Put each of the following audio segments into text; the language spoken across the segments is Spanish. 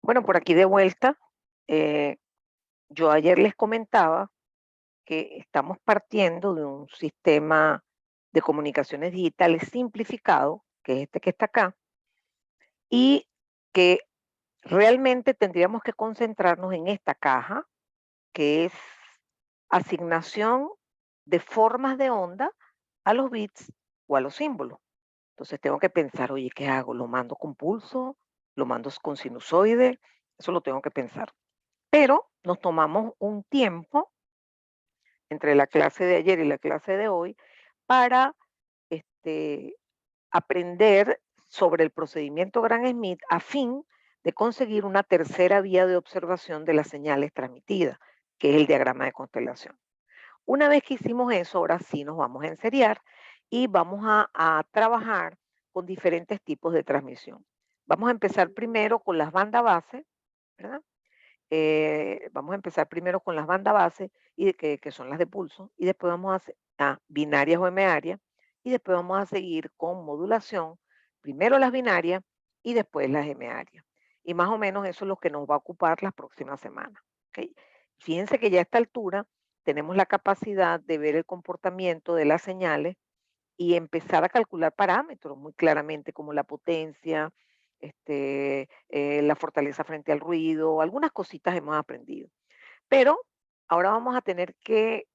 Bueno, por aquí de vuelta. eh, yo ayer les comentaba que estamos partiendo de un sistema de comunicaciones digitales simplificado, que es este que está acá, y que realmente tendríamos que concentrarnos en esta caja, que es asignación de formas de onda a los bits o a los símbolos. Entonces tengo que pensar, oye, ¿qué hago? ¿Lo mando con pulso? ¿Lo mando con sinusoide? Eso lo tengo que pensar. Pero nos tomamos un tiempo entre la clase de ayer y la clase de hoy para este, aprender sobre el procedimiento Gram-Schmidt a fin de conseguir una tercera vía de observación de las señales transmitidas, que es el diagrama de constelación. Una vez que hicimos eso, ahora sí nos vamos a enseriar y vamos a trabajar con diferentes tipos de transmisión. Vamos a empezar primero con las bandas base, ¿verdad? Vamos a empezar primero con las bandas base, que son las de pulso, y después vamos a binarias o M-áreas, y después vamos a seguir con modulación, primero las binarias y después las M-áreas. Y más o menos eso es lo que nos va a ocupar las próximas semanas. ¿Ok? Fíjense que ya a esta altura tenemos la capacidad de ver el comportamiento de las señales y empezar a calcular parámetros muy claramente, como la potencia, la fortaleza frente al ruido, algunas cositas hemos aprendido. Pero ahora vamos a tener que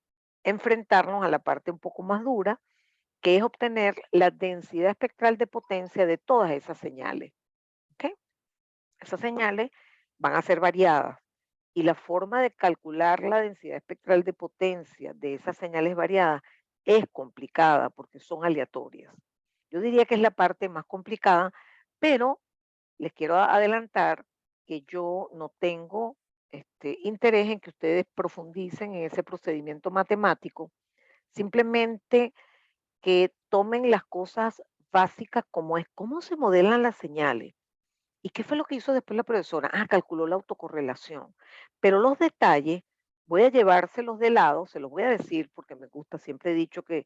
enfrentarnos a la parte un poco más dura, que es obtener la densidad espectral de potencia de todas esas señales. ¿Ok? Esas señales van a ser variadas y la forma de calcular la densidad espectral de potencia de esas señales variadas es complicada porque son aleatorias. Yo diría que es la parte más complicada, pero les quiero adelantar que yo no tengo interés en que ustedes profundicen en ese procedimiento matemático, simplemente que tomen las cosas básicas como es cómo se modelan las señales. ¿Y qué fue lo que hizo después la profesora? Ah, calculó la autocorrelación. Pero los detalles voy a llevárselos de lado, se los voy a decir porque me gusta, siempre he dicho que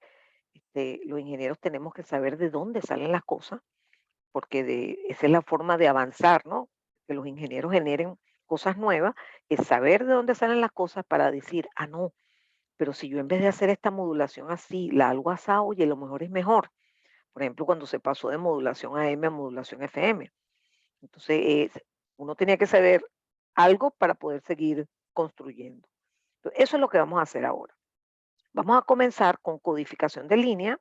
los ingenieros tenemos que saber de dónde salen las cosas, porque esa es la forma de avanzar, ¿no? Que los ingenieros generen cosas nuevas, es saber de dónde salen las cosas para decir, ah, no, pero si yo en vez de hacer esta modulación así, la hago así, oye, a lo mejor es mejor. Por ejemplo, cuando se pasó de modulación AM a modulación FM. Entonces, uno tenía que saber algo para poder seguir construyendo. Entonces, eso es lo que vamos a hacer ahora. Vamos a comenzar con codificación de línea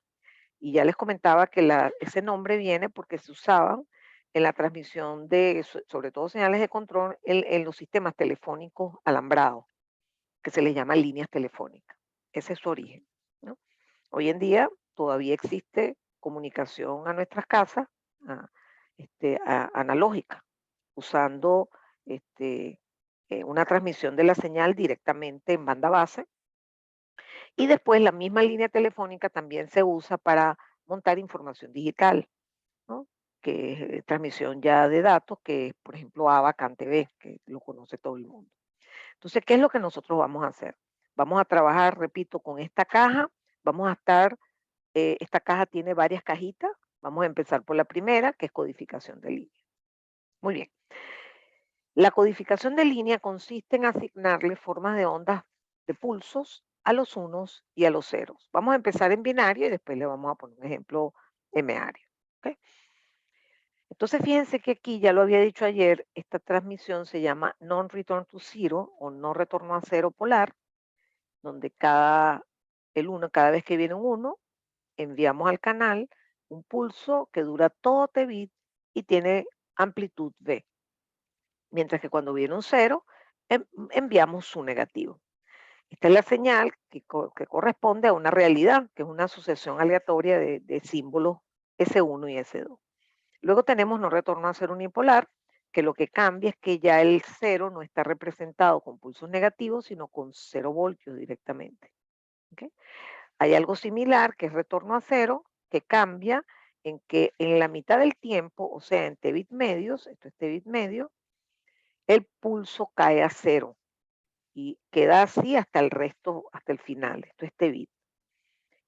y ya les comentaba que ese nombre viene porque se usaban en la transmisión de, sobre todo señales de control, en los sistemas telefónicos alambrados, que se les llama líneas telefónicas. Ese es su origen, ¿no? Hoy en día todavía existe comunicación a nuestras casas analógica, usando este, una transmisión de la señal directamente en banda base. Y después la misma línea telefónica también se usa para montar información digital, ¿no? Que es transmisión ya de datos, que es, por ejemplo, ABA CAN-TV, que lo conoce todo el mundo. Entonces, ¿qué es lo que nosotros vamos a hacer? Vamos a trabajar, repito, con esta caja. Vamos a estar, esta caja tiene varias cajitas. Vamos a empezar por la primera, que es codificación de línea. Muy bien. La codificación de línea consiste en asignarle formas de ondas de pulsos a los unos y a los ceros. Vamos a empezar en binario y después le vamos a poner un ejemplo M-área. ¿Ok? Entonces, fíjense que aquí, ya lo había dicho ayer, esta transmisión se llama non-return to zero o no retorno a cero polar, donde cada vez que viene un 1, enviamos al canal un pulso que dura todo T bit y tiene amplitud V. Mientras que cuando viene un 0, enviamos su negativo. Esta es la señal que corresponde a una realidad, que es una sucesión aleatoria de símbolos S1 y S2. Luego tenemos no retorno a cero unipolar, que lo que cambia es que ya el cero no está representado con pulsos negativos, sino con 0 voltios directamente. ¿Ok? Hay algo similar que es retorno a cero, que cambia en que en la mitad del tiempo, o sea, en T bit medios, esto es T bit medio, el pulso cae a cero y queda así hasta el resto, hasta el final. Esto es T bit.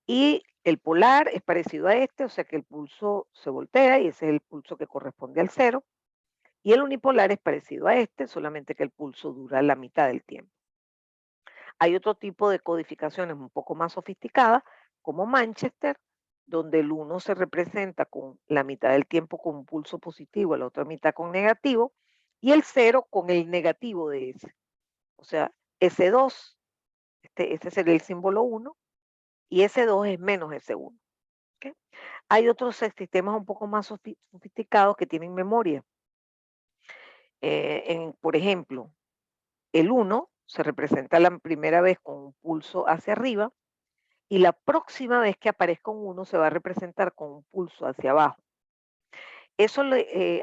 Y el polar es parecido a este, o sea que el pulso se voltea y ese es el pulso que corresponde al cero. Y el unipolar es parecido a este, solamente que el pulso dura la mitad del tiempo. Hay otro tipo de codificaciones un poco más sofisticadas, como Manchester, donde el uno se representa con la mitad del tiempo con un pulso positivo, la otra mitad con negativo, y el cero con el negativo de ese. O sea, S2, este sería el símbolo uno, y S2 es menos S1. ¿Ok? Hay otros sistemas un poco más sofisticados que tienen memoria. Por ejemplo, el uno se representa la primera vez con un pulso hacia arriba y la próxima vez que aparezca un uno se va a representar con un pulso hacia abajo. Eso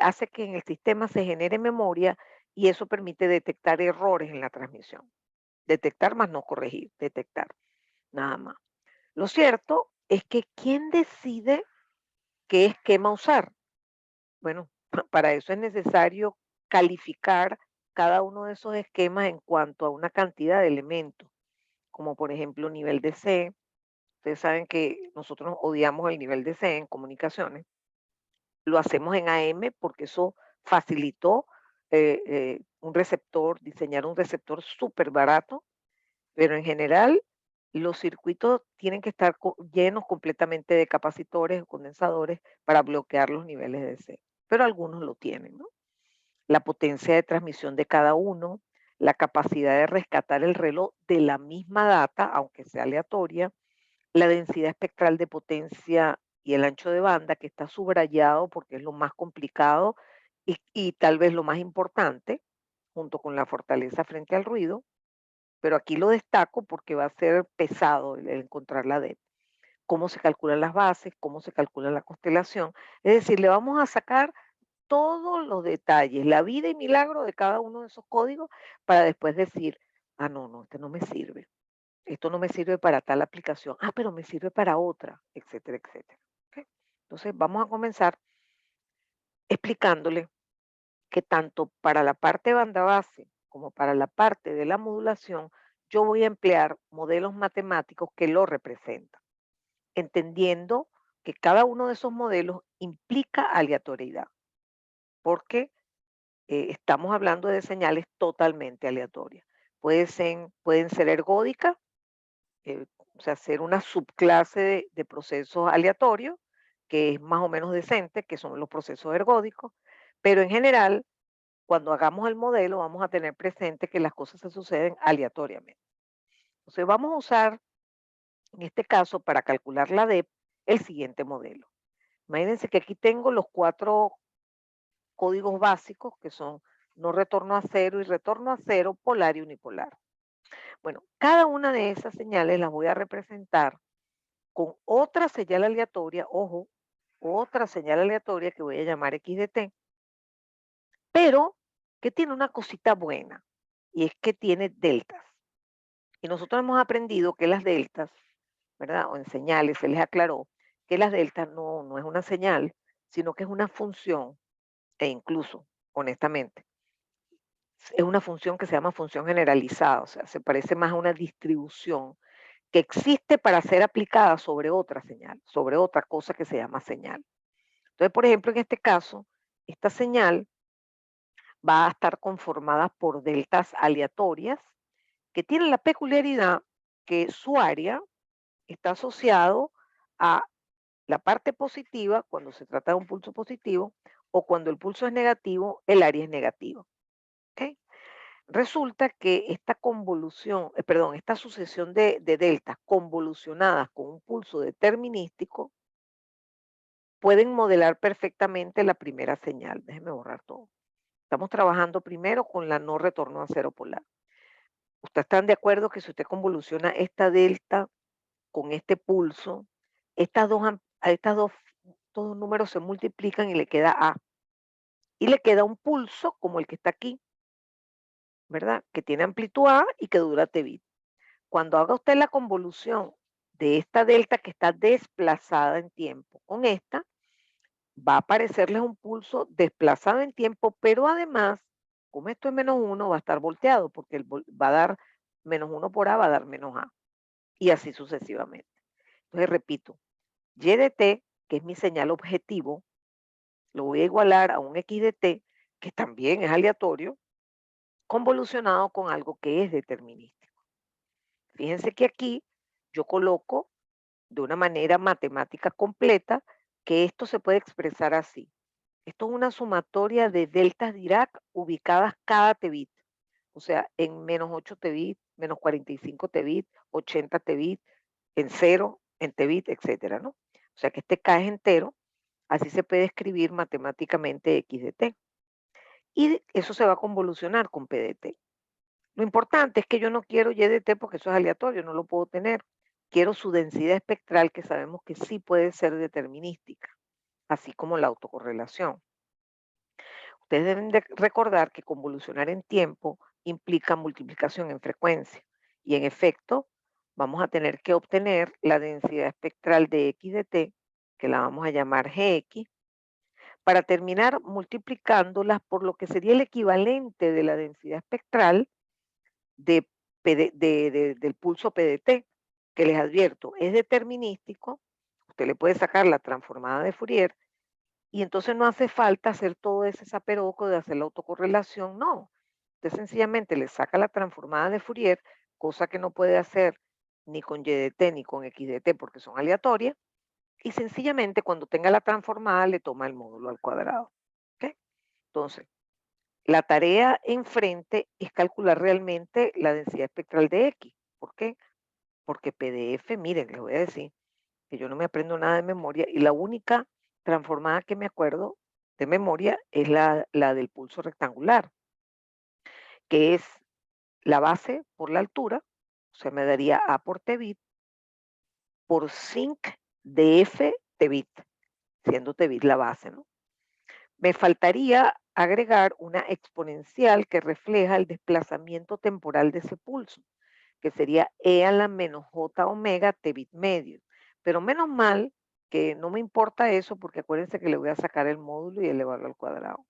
hace que en el sistema se genere memoria y eso permite detectar errores en la transmisión. Detectar más no corregir, detectar, nada más. Lo cierto es que ¿quién decide qué esquema usar? Bueno, para eso es necesario calificar cada uno de esos esquemas en cuanto a una cantidad de elementos, como por ejemplo nivel de C. Ustedes saben que nosotros odiamos el nivel de C en comunicaciones. Lo hacemos en AM porque eso facilitó un receptor, diseñar un receptor súper barato, pero en general los circuitos tienen que estar llenos completamente de capacitores o condensadores para bloquear los niveles de C, pero algunos lo tienen, ¿no? La potencia de transmisión de cada uno, la capacidad de rescatar el reloj de la misma data, aunque sea aleatoria, la densidad espectral de potencia y el ancho de banda, que está subrayado porque es lo más complicado y tal vez lo más importante, junto con la fortaleza frente al ruido, pero aquí lo destaco porque va a ser pesado el encontrar la D. Cómo se calculan las bases, cómo se calcula la constelación. Es decir, le vamos a sacar todos los detalles, la vida y milagro de cada uno de esos códigos para después decir, ah, no, no, este no me sirve. Esto no me sirve para tal aplicación. Ah, pero me sirve para otra, etcétera, etcétera. ¿Ok? Entonces, vamos a comenzar explicándole que tanto para la parte de banda base como para la parte de la modulación, yo voy a emplear modelos matemáticos que lo representan, entendiendo que cada uno de esos modelos implica aleatoriedad, porque estamos hablando de señales totalmente aleatorias. Pueden ser ergódicas, o sea, ser una subclase de procesos aleatorios, que es más o menos decente, que son los procesos ergódicos, pero en general, cuando hagamos el modelo, vamos a tener presente que las cosas se suceden aleatoriamente. Entonces, vamos a usar, en este caso, para calcular la DEP, el siguiente modelo. Imagínense que aquí tengo los 4 códigos básicos, que son no retorno a cero y retorno a cero, polar y unipolar. Bueno, cada una de esas señales las voy a representar con otra señal aleatoria, ojo, otra señal aleatoria que voy a llamar x de t, pero que tiene una cosita buena, y es que tiene deltas. Y nosotros hemos aprendido que las deltas, ¿verdad? O en señales se les aclaró que las deltas no es una señal, sino que es una función, e incluso, honestamente, es una función que se llama función generalizada, o sea, se parece más a una distribución que existe para ser aplicada sobre otra señal, sobre otra cosa que se llama señal. Entonces, por ejemplo, en este caso, esta señal va a estar conformada por deltas aleatorias que tienen la peculiaridad que su área está asociado a la parte positiva cuando se trata de un pulso positivo o cuando el pulso es negativo, el área es negativa. ¿Ok? Resulta que esta convolución, perdón, esta sucesión de deltas convolucionadas con un pulso determinístico pueden modelar perfectamente la primera señal. Déjenme borrar todo. Estamos trabajando primero con la no retorno a cero polar. ¿Ustedes están de acuerdo que si usted convoluciona esta delta con este pulso, estos dos números se multiplican y le queda A? Y le queda un pulso como el que está aquí, ¿verdad? Que tiene amplitud A y que dura T bit. Cuando haga usted la convolución de esta delta que está desplazada en tiempo con esta, va a aparecerles un pulso desplazado en tiempo, pero además, como esto es menos uno, va a estar volteado porque va a dar menos uno por A, va a dar menos A, y así sucesivamente. Entonces, repito, y de t, que es mi señal objetivo, lo voy a igualar a un x de t, que también es aleatorio, convolucionado con algo que es determinístico. Fíjense que aquí yo coloco de una manera matemática completa que esto se puede expresar así. Esto es una sumatoria de deltas Dirac ubicadas cada tebit, o sea, en menos 8 tebit, menos 45 tebit, 80 tebit, en cero, en tebit, etcétera, ¿no? O sea que este K es entero, así se puede escribir matemáticamente X de T. Y eso se va a convolucionar con P de T. Lo importante es que yo no quiero Y de T porque eso es aleatorio, no lo puedo tener. Quiero su densidad espectral, que sabemos que sí puede ser determinística, así como la autocorrelación. Ustedes deben de recordar que convolucionar en tiempo implica multiplicación en frecuencia. Y en efecto, vamos a tener que obtener la densidad espectral de X de T, que la vamos a llamar Gx, para terminar multiplicándolas por lo que sería el equivalente de la densidad espectral de del pulso PDT, que les advierto, es determinístico. Usted le puede sacar la transformada de Fourier y entonces no hace falta hacer todo ese zaperoco de hacer la autocorrelación, no. Usted sencillamente le saca la transformada de Fourier, cosa que no puede hacer ni con Y de T ni con X de T porque son aleatorias, y sencillamente cuando tenga la transformada le toma el módulo al cuadrado. ¿Ok? Entonces, la tarea enfrente es calcular realmente la densidad espectral de X. ¿Por qué? Porque PDF, miren, les voy a decir que yo no me aprendo nada de memoria y la única transformada que me acuerdo de memoria es la del pulso rectangular, que es la base por la altura, o sea, me daría A por Tbit por sinc de F Tbit, siendo Tbit la base, ¿no? Me faltaría agregar una exponencial que refleja el desplazamiento temporal de ese pulso, que sería E a la menos J omega T bit medio. Pero menos mal que no me importa eso porque acuérdense que le voy a sacar el módulo y elevarlo al cuadrado.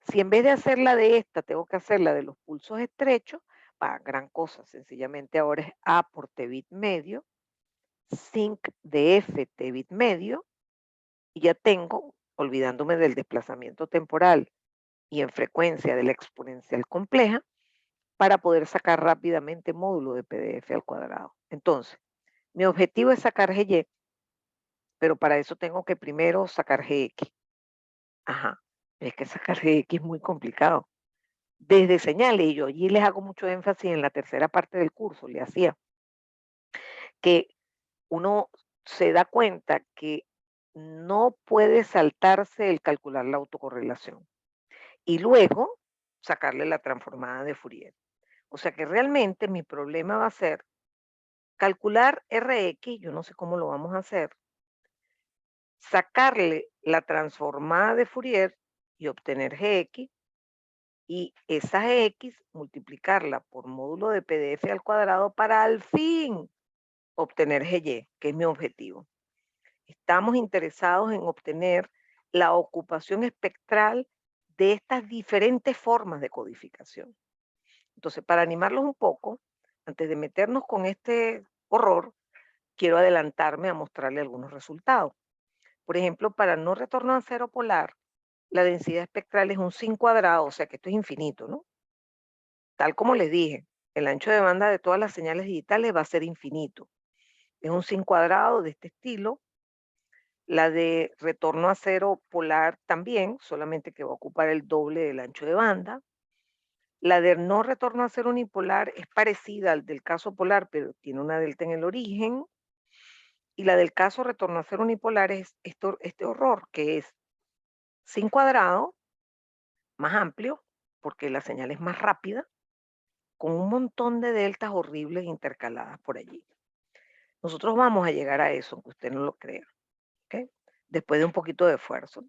Si en vez de hacer la de esta, tengo que hacer la de los pulsos estrechos, para gran cosa, sencillamente ahora es A por T bit medio, sinc de F T bit medio, y ya tengo, olvidándome del desplazamiento temporal y en frecuencia de la exponencial compleja, para poder sacar rápidamente módulo de PDF al cuadrado. Entonces, mi objetivo es sacar GY, pero para eso tengo que primero sacar GX. Ajá, es que sacar GX es muy complicado. Desde señales, y yo allí les hago mucho énfasis en la tercera parte del curso, le hacía, que uno se da cuenta que no puede saltarse el calcular la autocorrelación y luego sacarle la transformada de Fourier. O sea que realmente mi problema va a ser calcular Rx, yo no sé cómo lo vamos a hacer, sacarle la transformada de Fourier y obtener Gx, y esa Gx multiplicarla por módulo de PDF al cuadrado para al fin obtener Gy, que es mi objetivo. Estamos interesados en obtener la ocupación espectral de estas diferentes formas de codificación. Entonces, para animarlos un poco, antes de meternos con este horror, quiero adelantarme a mostrarle algunos resultados. Por ejemplo, para no retorno a cero polar, la densidad espectral es un sin cuadrado, o sea que esto es infinito, ¿no? Tal como les dije, el ancho de banda de todas las señales digitales va a ser infinito. Es un sin cuadrado de este estilo. La de retorno a cero polar también, solamente que va a ocupar el doble del ancho de banda. La de no retorno a cero unipolar es parecida al del caso polar, pero tiene una delta en el origen. Y la del caso retorno a cero unipolar es este horror, que es sin cuadrado, más amplio, porque la señal es más rápida, con un montón de deltas horribles intercaladas por allí. Nosotros vamos a llegar a eso, aunque usted no lo crea, ¿ok? Después de un poquito de esfuerzo.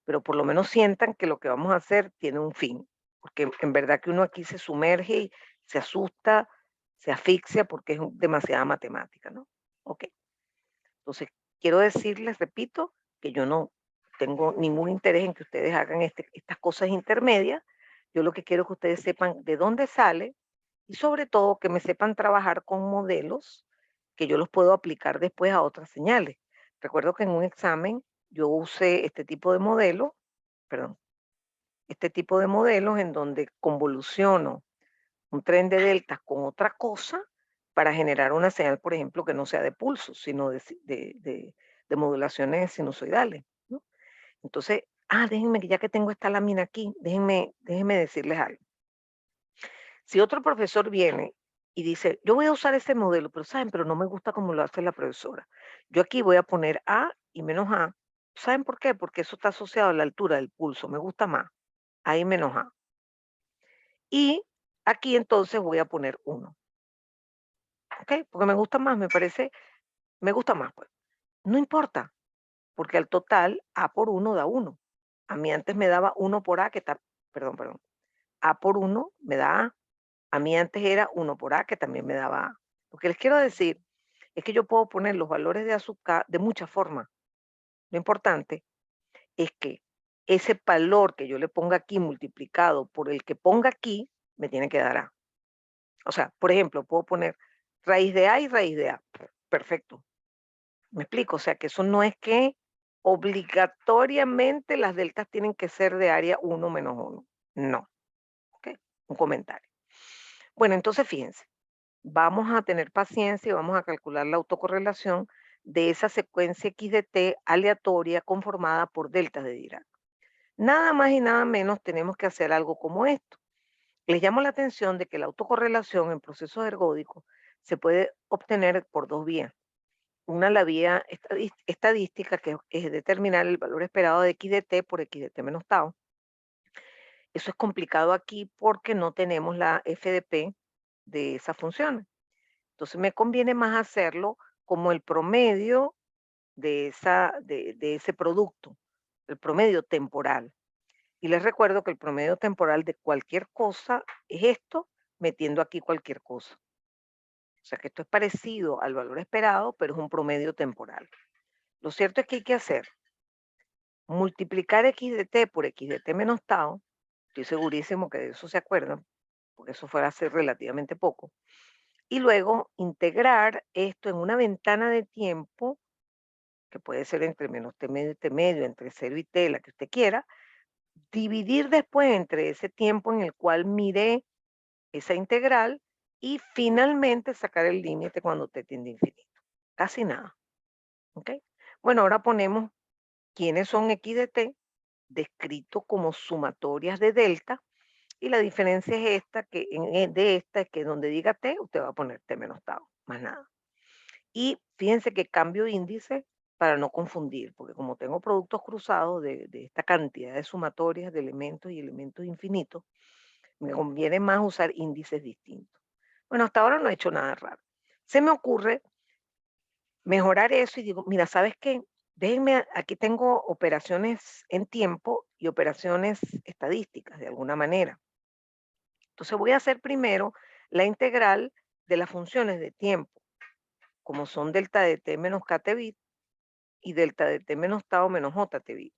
Pero por lo menos sientan que lo que vamos a hacer tiene un fin, porque en verdad que uno aquí se sumerge y se asusta, se asfixia porque es demasiada matemática, ¿no? Ok. Entonces, quiero decirles, repito, que yo no tengo ningún interés en que ustedes hagan estas cosas intermedias. Yo lo que quiero es que ustedes sepan de dónde sale y sobre todo que me sepan trabajar con modelos que yo los puedo aplicar después a otras señales. Recuerdo que en un examen yo usé este tipo de modelo, perdón, este tipo de modelos en donde convoluciono un tren de deltas con otra cosa para generar una señal, por ejemplo, que no sea de pulso, sino de modulaciones sinusoidales, ¿no? Entonces, déjenme, que ya que tengo esta lámina aquí, déjenme decirles algo. Si otro profesor viene y dice, yo voy a usar este modelo, pero saben, pero no me gusta como lo hace la profesora. Yo aquí voy a poner A y menos A. ¿Saben por qué? Porque eso está asociado a la altura del pulso. Me gusta más. A y menos A. Y aquí entonces voy a poner 1. ¿Ok? Porque me gusta más, me gusta más, pues. No importa, porque al total A por 1 da 1. A mí antes me daba 1 por A, que está, perdón. A por 1 me da A. A mí antes era 1 por A, que también me daba A. Lo que les quiero decir es que yo puedo poner los valores de azúcar de muchas formas. Lo importante es que ese valor que yo le ponga aquí multiplicado por el que ponga aquí, me tiene que dar A. O sea, por ejemplo, puedo poner raíz de A y raíz de A. Perfecto. ¿Me explico? O sea, que eso no es que obligatoriamente las deltas tienen que ser de área 1 menos 1. No. ¿Ok? Un comentario. Bueno, entonces fíjense. Vamos a tener paciencia y vamos a calcular la autocorrelación de esa secuencia X de T aleatoria conformada por deltas de Dirac. Nada más y nada menos tenemos que hacer algo como esto. Les llamo la atención de que la autocorrelación en procesos ergódicos se puede obtener por dos vías. Una, la vía estadística, que es determinar el valor esperado de X de T por X de T menos tau. Eso es complicado aquí porque no tenemos la f de p de esas funciones. Entonces me conviene más hacerlo como el promedio de ese producto, el promedio temporal. Y les recuerdo que el promedio temporal de cualquier cosa es esto, metiendo aquí cualquier cosa. O sea que esto es parecido al valor esperado, pero es un promedio temporal. Lo cierto es que hay que hacer multiplicar x de t por x de t menos tau. Estoy segurísimo que de eso se acuerdan, porque eso fue hace relativamente poco. Y luego integrar esto en una ventana de tiempo que puede ser entre menos t medio, entre 0 y t, la que usted quiera, dividir después entre ese tiempo en el cual miré esa integral y finalmente sacar el límite cuando t tiende a infinito. Casi nada. ¿Ok? Bueno, ahora ponemos quiénes son x de t, descrito como sumatorias de delta, y la diferencia es esta, de esta es que donde diga t, usted va a poner t menos tau, más nada. Y fíjense que cambio índice para no confundir, porque como tengo productos cruzados de esta cantidad de sumatorias de elementos y elementos infinitos, me conviene más usar índices distintos. Bueno, hasta ahora no he hecho nada raro. Se me ocurre mejorar eso y digo, mira, ¿sabes qué? Déjenme, aquí tengo operaciones en tiempo y operaciones estadísticas de alguna manera. Entonces voy a hacer primero la integral de las funciones de tiempo, como son delta de t menos kt bit y delta de t menos tau menos j bit.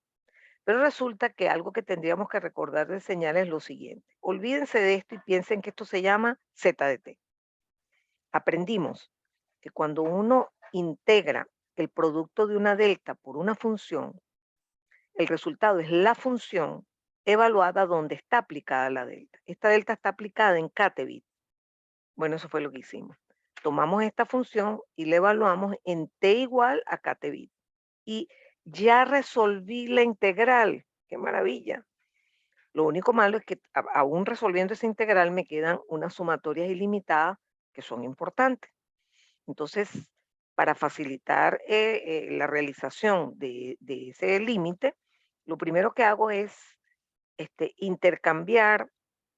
Pero resulta que algo que tendríamos que recordar de señal es lo siguiente. Olvídense de esto y piensen que esto se llama z de t. Aprendimos que cuando uno integra el producto de una delta por una función, el resultado es la función evaluada donde está aplicada la delta. Esta delta está aplicada en kt bit. Bueno, eso fue lo que hicimos. Tomamos esta función y la evaluamos en t igual a kt bit. Y ya resolví la integral. ¡Qué maravilla! Lo único malo es que aún resolviendo esa integral me quedan unas sumatorias ilimitadas que son importantes. Entonces, para facilitar la realización de ese límite, lo primero que hago es intercambiar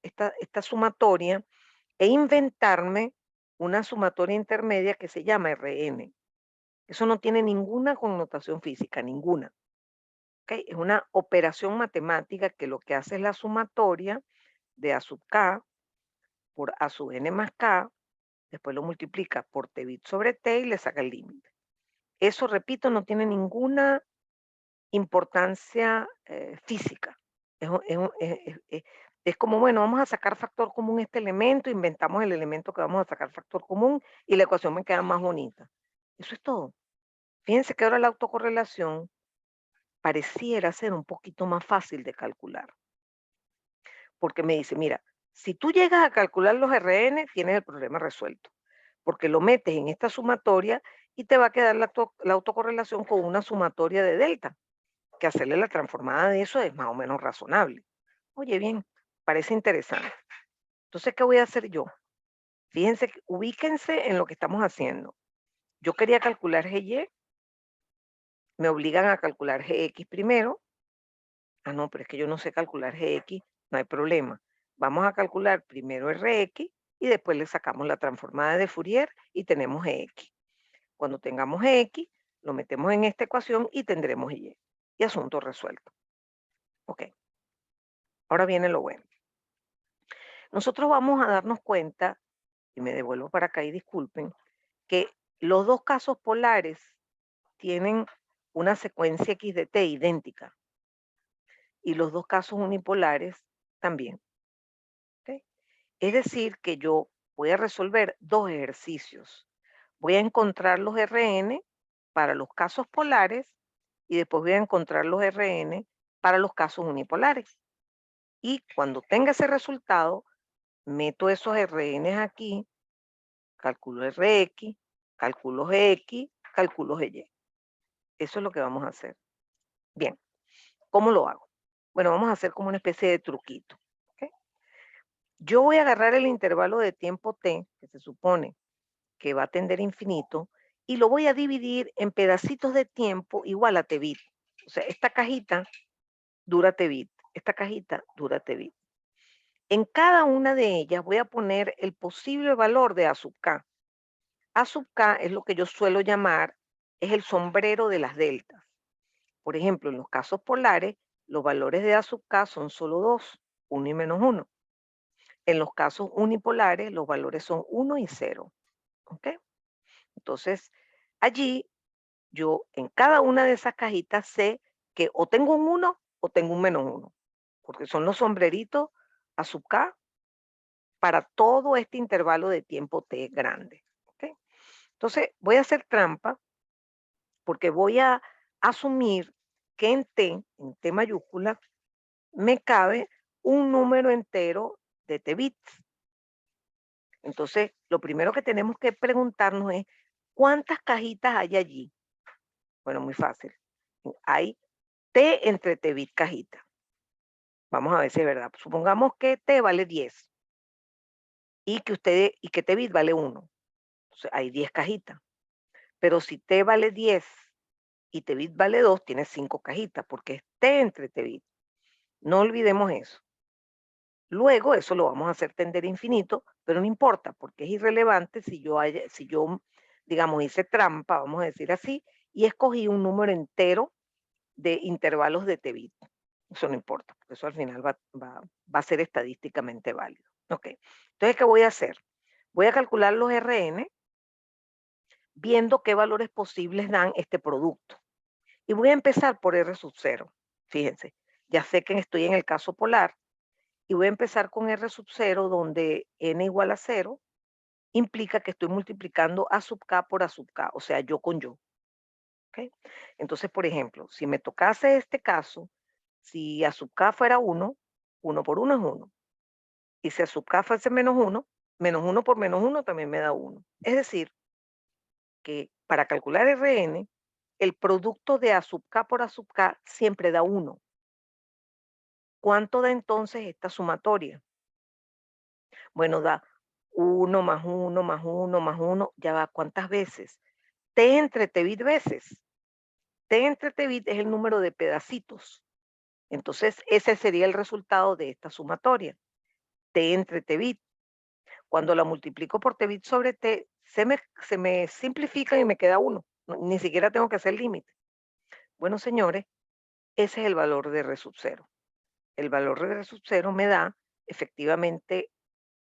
esta sumatoria e inventarme una sumatoria intermedia que se llama Rn. Eso no tiene ninguna connotación física, ninguna. ¿Ok? Es una operación matemática que lo que hace es la sumatoria de A sub k por A sub n más k, después lo multiplica por t bit sobre t y le saca el límite. Eso, repito, no tiene ninguna importancia física. Es como, bueno, vamos a sacar factor común este elemento, inventamos el elemento que vamos a sacar factor común y la ecuación me queda más bonita. Eso es todo. Fíjense que ahora la autocorrelación pareciera ser un poquito más fácil de calcular. porque me dice, mira, si tú llegas a calcular los RN, tienes el problema resuelto, porque lo metes en esta sumatoria y te va a quedar la autocorrelación con una sumatoria de delta, que hacerle la transformada de eso es más o menos razonable. Oye, bien, parece interesante. Entonces, ¿qué voy a hacer yo? Fíjense, ubíquense en lo que estamos haciendo. Yo quería calcular GY, me obligan a calcular GX primero. Ah, no, pero es que yo no sé calcular GX, no hay problema. Vamos a calcular primero RX y después le sacamos la transformada de Fourier y tenemos GX. Cuando tengamos GX, lo metemos en esta ecuación y tendremos Y. Y asunto resuelto. Ok, ahora viene lo bueno. Nosotros vamos a darnos cuenta, y me devuelvo para acá y disculpen, que los dos casos polares tienen una secuencia X de T idéntica y los dos casos unipolares también. ¿Ok? Es decir, que yo voy a resolver dos ejercicios. Voy a encontrar los RN para los casos polares y después voy a encontrar los RN para los casos unipolares. Y cuando tenga ese resultado, meto esos RN aquí, calculo RX, calculo GX, calculo GY. Eso es lo que vamos a hacer. Bien, ¿cómo lo hago? Bueno, vamos a hacer como una especie de truquito. ¿Ok? Yo voy a agarrar el intervalo de tiempo t, que se supone que va a tender a infinito, y lo voy a dividir en pedacitos de tiempo igual a t bit. O sea, esta cajita dura t bit, esta cajita dura t bit. En cada una de ellas voy a poner el posible valor de A sub k. A sub k es lo que yo suelo llamar, es el sombrero de las deltas. Por ejemplo, en los casos polares, los valores de A sub k son solo dos, 1 y menos 1. En los casos unipolares, los valores son 1 y 0. ¿Ok? Entonces, allí yo en cada una de esas cajitas sé que o tengo un 1 o tengo un menos 1, porque son los sombreritos A sub k para todo este intervalo de tiempo t grande. ¿Ok? Entonces, voy a hacer trampa porque voy a asumir que en T mayúscula, me cabe un número entero de t bits. Entonces, lo primero que tenemos que preguntarnos es, ¿cuántas cajitas hay allí? Bueno, muy fácil. Hay t entre t bit cajita. Vamos a ver si es verdad. Supongamos que t vale 10 y que t bit vale 1. Entonces, hay 10 cajitas. Pero si t vale 10 y t bit vale 2, tiene 5 cajitas, porque es t entre t bit. No olvidemos eso. Luego eso lo vamos a hacer tender a infinito, pero no importa, porque es irrelevante si yo, digamos, hice trampa, vamos a decir así, y escogí un número entero de intervalos de t bit. Eso no importa, porque eso al final va a ser estadísticamente válido. Ok, entonces, ¿qué voy a hacer? Voy a calcular los RN viendo qué valores posibles dan este producto. Y voy a empezar por R sub 0. Fíjense, ya sé que estoy en el caso polar y voy a empezar con R sub 0 donde n igual a 0 implica que estoy multiplicando A sub k por A sub k, o sea, yo con yo. ¿Okay? Entonces, por ejemplo, si me tocase este caso, si A sub k fuera 1, 1 por 1 es 1. Y si A sub k fuese menos 1 por menos 1 también me da 1. Es decir, que para calcular Rn, el producto de A sub k por A sub k siempre da 1. ¿Cuánto da entonces esta sumatoria? Bueno, da 1 más 1 más 1 más 1, ya va, ¿cuántas veces? T entre T bit veces. T entre T bit es el número de pedacitos. Entonces, ese sería el resultado de esta sumatoria. T entre T bit. Cuando la multiplico por T bit sobre T, se me simplifica y me queda 1. Ni siquiera tengo que hacer límite. Bueno, señores, ese es el valor de R sub 0. El valor de R sub 0 me da efectivamente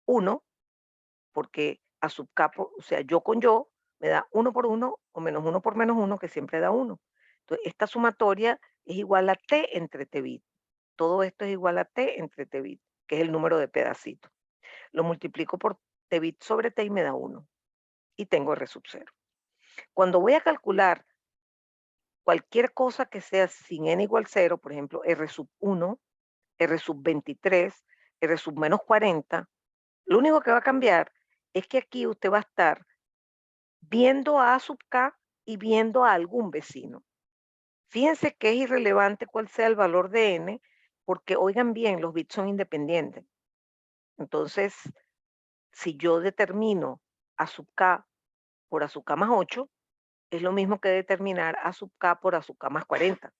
1, porque A sub k, o sea, yo con yo, me da 1 por 1 o menos 1 por menos 1, que siempre da 1. Entonces, esta sumatoria es igual a T entre T bit. Todo esto es igual a T entre T bit, que es el número de pedacitos. Lo multiplico por T bit sobre T y me da 1. Y tengo R sub 0. Cuando voy a calcular cualquier cosa que sea sin n igual 0, por ejemplo, R sub 1, R sub 23, R sub menos 40, lo único que va a cambiar es que aquí usted va a estar viendo a sub k y viendo a algún vecino. Fíjense que es irrelevante cuál sea el valor de n, porque oigan bien, los bits son independientes. Entonces, si yo determino a sub k por a sub k más 8, es lo mismo que determinar a sub k por a sub k más 40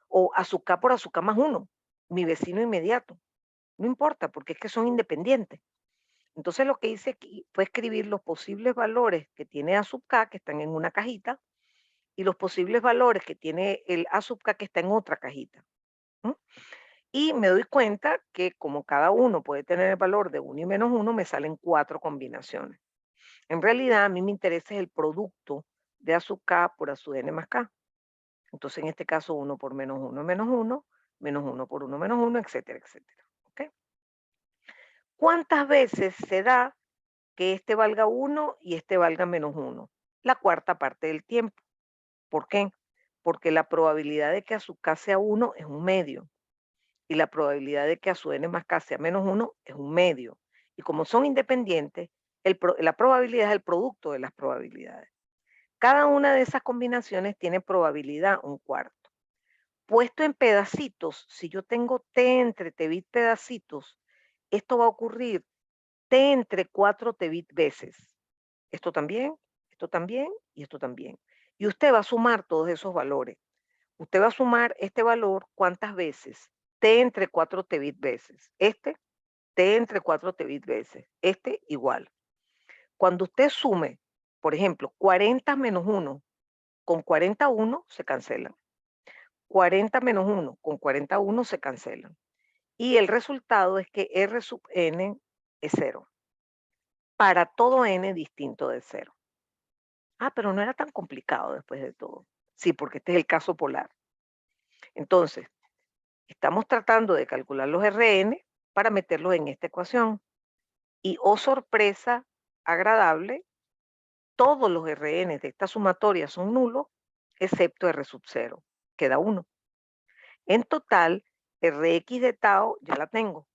o a sub k por a sub k más 1, mi vecino inmediato. No importa, porque es que son independientes. Entonces lo que hice aquí fue escribir los posibles valores que tiene a sub k, que están en una cajita, y los posibles valores que tiene el a sub k, que está en otra cajita. ¿M? Y me doy cuenta que como cada uno puede tener el valor de 1 y menos 1, me salen 4 combinaciones. En realidad, a mí me interesa el producto de a sub k por a sub n más k. Entonces, en este caso, 1 por menos 1 menos 1 por 1 menos 1, etcétera, etcétera. ¿Ok? ¿Cuántas veces se da que este valga 1 y este valga menos 1? La cuarta parte del tiempo. ¿Por qué? Porque la probabilidad de que a sub k sea 1 es un medio y la probabilidad de que a su n más k sea menos 1 es un medio. Y como son independientes, la probabilidad es el producto de las probabilidades. Cada una de esas combinaciones tiene probabilidad un cuarto. Puesto en pedacitos, si yo tengo t entre t bit pedacitos, esto va a ocurrir t entre 4 t bit veces. Esto también y esto también. Y usted va a sumar todos esos valores. Usted va a sumar este valor cuántas veces. T entre 4 t bit veces. Este, t entre 4 t bit veces. Este igual. Cuando usted sume, por ejemplo, 40 menos 1 con 41 se cancelan. 40 menos 1 con 41 se cancelan. Y el resultado es que R sub n es 0. Para todo n distinto de 0. Ah, pero no era tan complicado después de todo. Sí, porque este es el caso polar. Entonces, estamos tratando de calcular los Rn para meterlos en esta ecuación. Y, oh sorpresa agradable, todos los Rn de esta sumatoria son nulos, excepto R sub 0. Queda 1. En total, Rx de tau ya la tengo.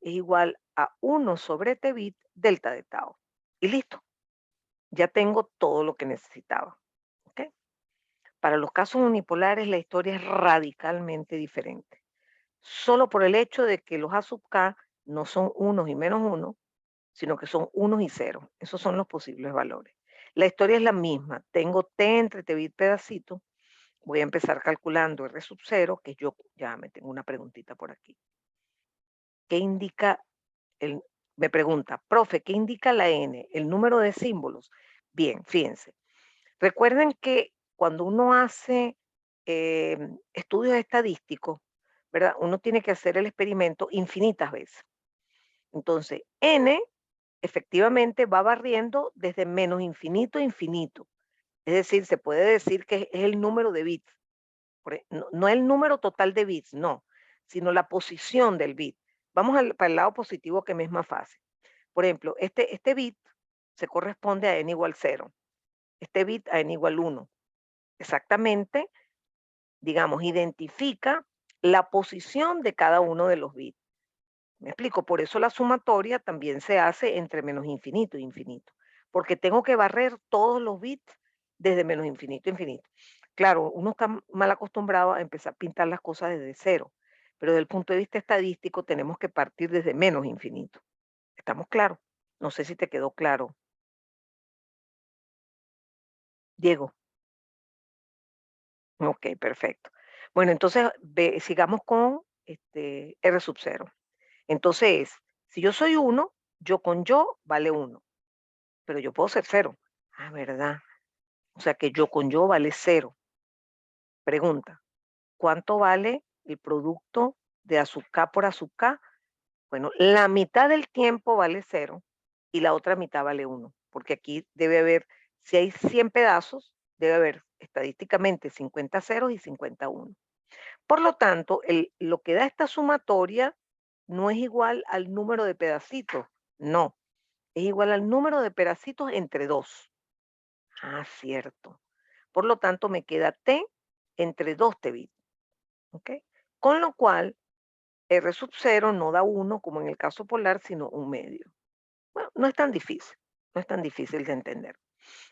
Es igual a 1 sobre t bit delta de tau. Y listo. Ya tengo todo lo que necesitaba. ¿Ok? Para los casos unipolares la historia es radicalmente diferente. Solo por el hecho de que los A sub k no son unos y menos 1, sino que son unos y ceros. Esos son los posibles valores. La historia es la misma. Tengo t entre t bit pedacito. Voy a empezar calculando R sub 0, que yo ya me tengo una preguntita por aquí. ¿Qué indica el, me pregunta, profe, ¿qué indica la n? El número de símbolos. Bien, fíjense. Recuerden que cuando uno hace estudios estadísticos, ¿verdad? Uno tiene que hacer el experimento infinitas veces. Entonces, n efectivamente va barriendo desde menos infinito a infinito. Es decir, se puede decir que es el número de bits. No el número total de bits, no, sino la posición del bit. Vamos para el lado positivo que me es más fácil. Por ejemplo, este bit se corresponde a n igual 0, este bit a n igual 1. Exactamente, digamos, identifica la posición de cada uno de los bits. ¿Me explico? Por eso la sumatoria también se hace entre menos infinito e infinito, porque tengo que barrer todos los bits desde menos infinito a infinito. Claro, uno está mal acostumbrado a empezar a pintar las cosas desde cero, pero desde el punto de vista estadístico tenemos que partir desde menos infinito. ¿Estamos claros? No sé si te quedó claro, Diego. Ok, perfecto. Bueno, entonces sigamos con R sub 0. Entonces, si yo soy 1, yo con yo vale 1, pero yo puedo ser 0. Ah, ¿verdad? O sea que yo con yo vale 0. Pregunta, ¿cuánto vale el producto de A sub k por A sub k? Bueno, la mitad del tiempo vale 0 y la otra mitad vale 1, porque aquí debe haber, si hay 100 pedazos, debe haber estadísticamente 50 ceros y 50 uno. Por lo tanto, lo que da esta sumatoria no es igual al número de pedacitos, no, es igual al número de pedacitos entre 2. Ah, cierto. Por lo tanto, me queda t entre 2 t bits. ¿Ok? Con lo cual, R sub 0 no da 1 como en el caso polar, sino un medio. Bueno, no es tan difícil, no es tan difícil de entender.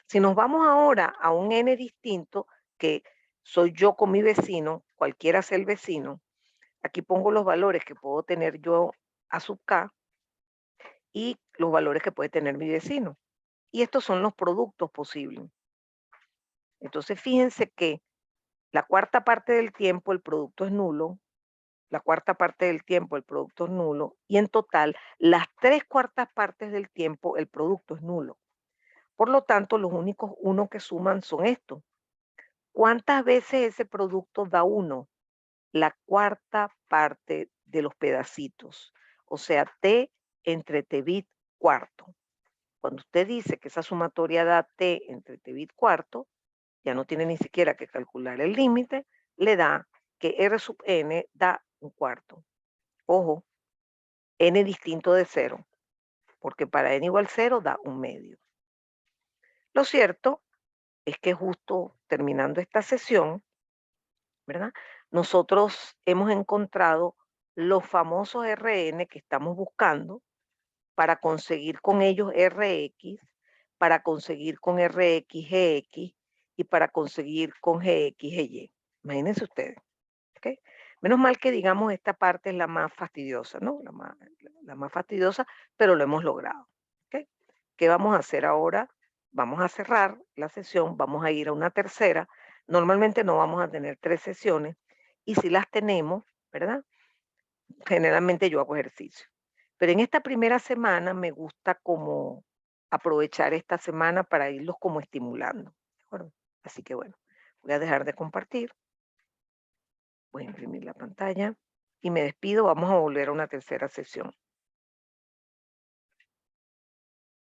Si nos vamos ahora a un n distinto, que soy yo con mi vecino, cualquiera sea el vecino, aquí pongo los valores que puedo tener yo a sub k y los valores que puede tener mi vecino. Y estos son los productos posibles. Entonces, fíjense que la cuarta parte del tiempo el producto es nulo, la cuarta parte del tiempo el producto es nulo y en total las tres cuartas partes del tiempo el producto es nulo. Por lo tanto, los únicos uno que suman son estos. ¿Cuántas veces ese producto da 1? La cuarta parte de los pedacitos, o sea, t entre t bit cuarto. Cuando usted dice que esa sumatoria da t entre t bit cuarto, ya no tiene ni siquiera que calcular el límite, le da que r sub n da un cuarto. Ojo, n distinto de 0, porque para n igual 0 da un medio. Lo cierto es que justo terminando esta sesión, ¿verdad? Nosotros hemos encontrado los famosos Rn que estamos buscando para conseguir con ellos Rx, para conseguir con Rx Gx y para conseguir con Gx Gy. Imagínense ustedes. ¿Ok? Menos mal que digamos esta parte es la más fastidiosa, ¿no? La más fastidiosa, pero lo hemos logrado. ¿Ok? ¿Qué vamos a hacer ahora? Vamos a cerrar la sesión, vamos a ir a una tercera. Normalmente no vamos a tener 3 sesiones y si las tenemos, ¿verdad? Generalmente yo hago ejercicio. Pero en esta primera semana me gusta como aprovechar esta semana para irlos como estimulando. ¿De acuerdo? Así que bueno, voy a dejar de compartir. Voy a imprimir la pantalla y me despido. Vamos a volver a una tercera sesión.